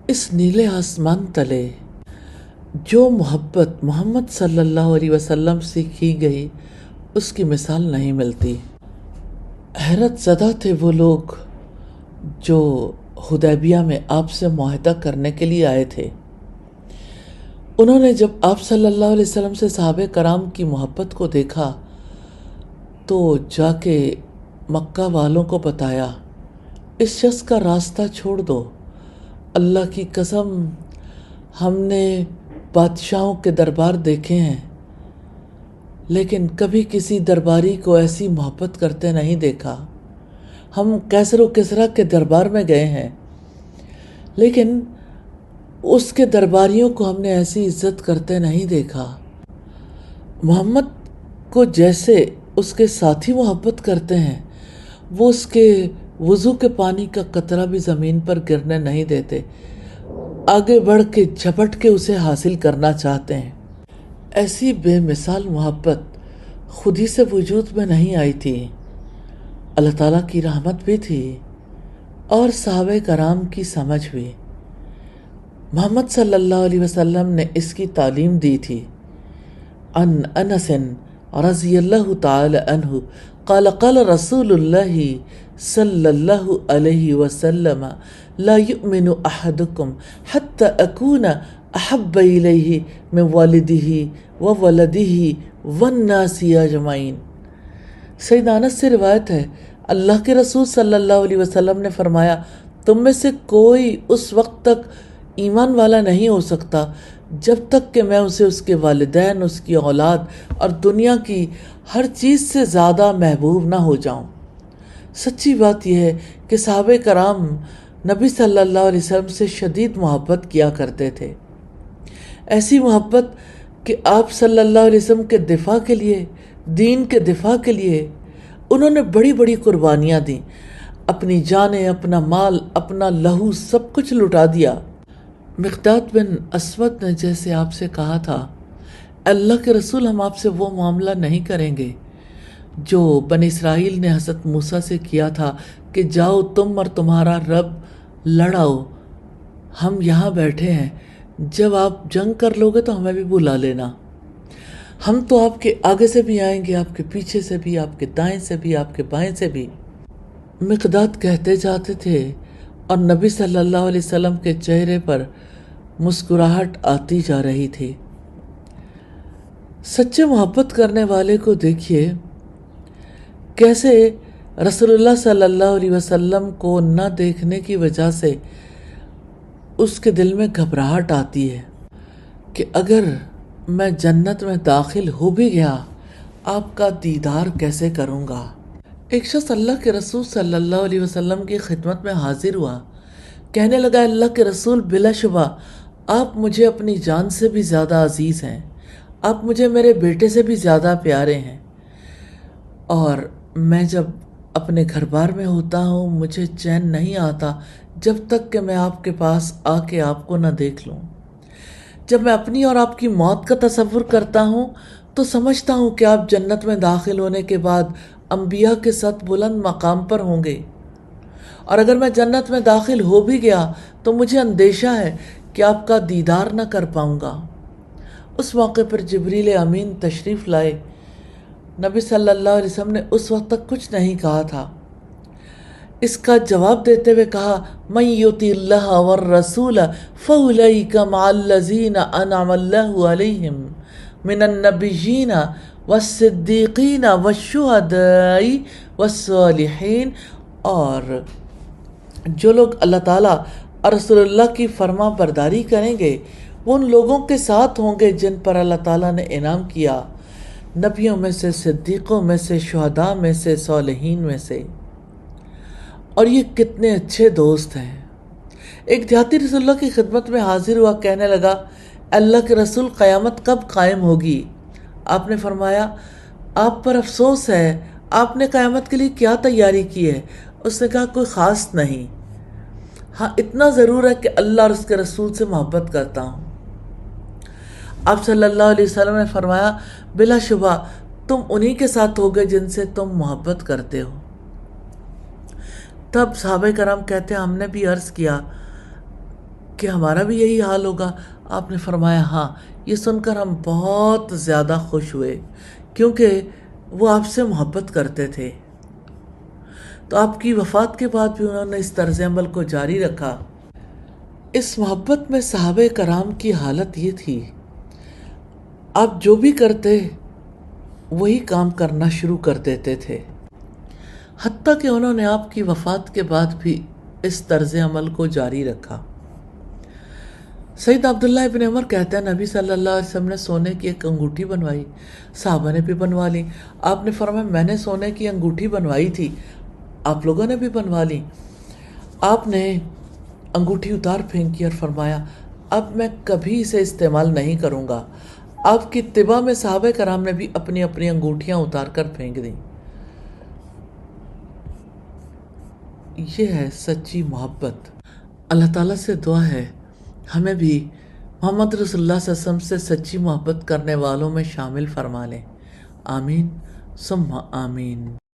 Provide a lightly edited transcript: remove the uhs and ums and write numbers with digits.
اس نیلے آسمان تلے جو محبت محمد صلی اللہ علیہ وسلم سے کی گئی اس کی مثال نہیں ملتی۔ حیرت زدہ تھے وہ لوگ جو حدیبیہ میں آپ سے معاہدہ کرنے کے لیے آئے تھے۔ انہوں نے جب آپ صلی اللہ علیہ وسلم سے صحابہ کرام کی محبت کو دیکھا تو جا کے مکہ والوں کو بتایا، اس شخص کا راستہ چھوڑ دو، اللہ کی قسم ہم نے بادشاہوں کے دربار دیکھے ہیں لیکن کبھی کسی درباری کو ایسی محبت کرتے نہیں دیکھا۔ ہم قیصر و کسریٰ کے دربار میں گئے ہیں لیکن اس کے درباریوں کو ہم نے ایسی عزت کرتے نہیں دیکھا۔ محمد کو جیسے اس کے ساتھی محبت کرتے ہیں وہ اس کے وضو کے پانی کا قطرہ بھی زمین پر گرنے نہیں دیتے، آگے بڑھ کے جھپٹ کے اسے حاصل کرنا چاہتے ہیں۔ ایسی بے مثال محبت خود ہی سے وجود میں نہیں آئی تھی، اللہ تعالیٰ کی رحمت بھی تھی اور صحابہ کرام کی سمجھ بھی۔ محمد صلی اللہ علیہ وسلم نے اس کی تعلیم دی تھی۔ عن انس رضی اللہ تعالی عنہ قال قال رسول اللہ صلی اللہ علیہ وسلم لا یؤمن احدکم حتی اکون احب الیہ من والدہ وولدہ والناس اجمعین۔ سیدنا انس سے روایت ہے، اللہ کے رسول صلی اللہ علیہ وسلم نے فرمایا، تم میں سے کوئی اس وقت تک ایمان والا نہیں ہو سکتا جب تک کہ میں اسے اس کے والدین، اس کی اولاد اور دنیا کی ہر چیز سے زیادہ محبوب نہ ہو جاؤں۔ سچی بات یہ ہے کہ صحابہ کرام نبی صلی اللہ علیہ وسلم سے شدید محبت کیا کرتے تھے، ایسی محبت کہ آپ صلی اللہ علیہ وسلم کے دفاع کے لیے، دین کے دفاع کے لیے انہوں نے بڑی بڑی قربانیاں دیں، اپنی جانیں، اپنا مال، اپنا لہو سب کچھ لٹا دیا۔ مقداد بن اسود نے جیسے آپ سے کہا تھا، اللہ کے رسول ہم آپ سے وہ معاملہ نہیں کریں گے جو بنی اسرائیل نے حضرت موسیٰ سے کیا تھا کہ جاؤ تم اور تمہارا رب لڑاؤ، ہم یہاں بیٹھے ہیں، جب آپ جنگ کر لو گے تو ہمیں بھی بلا لینا، ہم تو آپ کے آگے سے بھی آئیں گے، آپ کے پیچھے سے بھی، آپ کے دائیں سے بھی، آپ کے بائیں سے بھی۔ مقداد کہتے جاتے تھے اور نبی صلی اللہ علیہ وسلم کے چہرے پر مسکراہٹ آتی جا رہی تھی۔ سچے محبت کرنے والے کو دیکھیے کیسے رسول اللہ صلی اللہ علیہ وسلم کو نہ دیکھنے کی وجہ سے اس کے دل میں گھبراہٹ آتی ہے کہ اگر میں جنت میں داخل ہو بھی گیا آپ کا دیدار کیسے کروں گا۔ ایک شخص اللہ کے رسول صلی اللہ علیہ وسلم کی خدمت میں حاضر ہوا، کہنے لگا، اللہ کے رسول بلا شبہ آپ مجھے اپنی جان سے بھی زیادہ عزیز ہیں، آپ مجھے میرے بیٹے سے بھی زیادہ پیارے ہیں، اور میں جب اپنے گھر بار میں ہوتا ہوں مجھے چین نہیں آتا جب تک کہ میں آپ کے پاس آ کے آپ کو نہ دیکھ لوں۔ جب میں اپنی اور آپ کی موت کا تصور کرتا ہوں تو سمجھتا ہوں کہ آپ جنت میں داخل ہونے کے بعد انبیاء کے ساتھ بلند مقام پر ہوں گے، اور اگر میں جنت میں داخل ہو بھی گیا تو مجھے اندیشہ ہے کہ آپ کا دیدار نہ کر پاؤں گا۔ اس موقع پر جبریل امین تشریف لائے۔ نبی صلی اللہ علیہ وسلم نے اس وقت تک کچھ نہیں کہا تھا، اس کا جواب دیتے ہوئے کہا، من یطع اللہ والرسول فاولئک مع الذین انعم اللہ علیہم من النبیین والصدیقین والشہداء والصالحین، اور جو لوگ اللہ تعالیٰ اور رسول اللہ کی فرما برداری کریں گے وہ ان لوگوں کے ساتھ ہوں گے جن پر اللہ تعالیٰ نے انعام کیا، نبیوں میں سے، صدیقوں میں سے، شہداء میں سے، صالحین میں سے۔ اور یہ کتنے اچھے دوست ہیں۔ ایک دیہاتی رسول اللہ کی خدمت میں حاضر ہوا، کہنے لگا، اللہ کے رسول قیامت کب قائم ہوگی؟ آپ نے فرمایا، آپ پر افسوس ہے، آپ نے قیامت کے لیے کیا تیاری کی ہے؟ اس نے کہا، کوئی خاص نہیں، ہاں اتنا ضرور ہے کہ اللہ اور اس کے رسول سے محبت کرتا ہوں۔ آپ صلی اللہ علیہ وسلم نے فرمایا، بلا شبہ تم انہی کے ساتھ ہوگے جن سے تم محبت کرتے ہو۔ تب صحابہ کرام کہتے ہیں، ہم نے بھی عرض کیا کہ ہمارا بھی یہی حال ہوگا؟ آپ نے فرمایا ہاں۔ یہ سن کر ہم بہت زیادہ خوش ہوئے کیونکہ وہ آپ سے محبت کرتے تھے۔ تو آپ کی وفات کے بعد بھی انہوں نے اس طرز عمل کو جاری رکھا۔ اس محبت میں صحابہ کرام کی حالت یہ تھی، آپ جو بھی کرتے وہی کام کرنا شروع کر دیتے تھے، حتیٰ کہ انہوں نے آپ کی وفات کے بعد بھی اس طرز عمل کو جاری رکھا۔ سید عبداللہ ابن عمر کہتے ہیں نبی صلی اللہ علیہ وسلم نے سونے کی ایک انگوٹھی بنوائی، صحابہ نے بھی بنوا لی۔ آپ نے فرمایا میں نے سونے کی انگوٹھی بنوائی تھی، آپ لوگوں نے بھی بنوا لی۔ آپ نے انگوٹھی اتار پھینکی اور فرمایا اب میں کبھی اسے استعمال نہیں کروں گا۔ آپ کی اتباع میں صحابہ کرام نے بھی اپنی اپنی انگوٹھیاں اتار کر پھینک دیں۔ یہ ہے سچی محبت۔ اللہ تعالیٰ سے دعا ہے ہمیں بھی محمد رسول اللہ صلی اللہ علیہ وسلم سے سچی محبت کرنے والوں میں شامل فرما لیں۔ آمین ثم آمین۔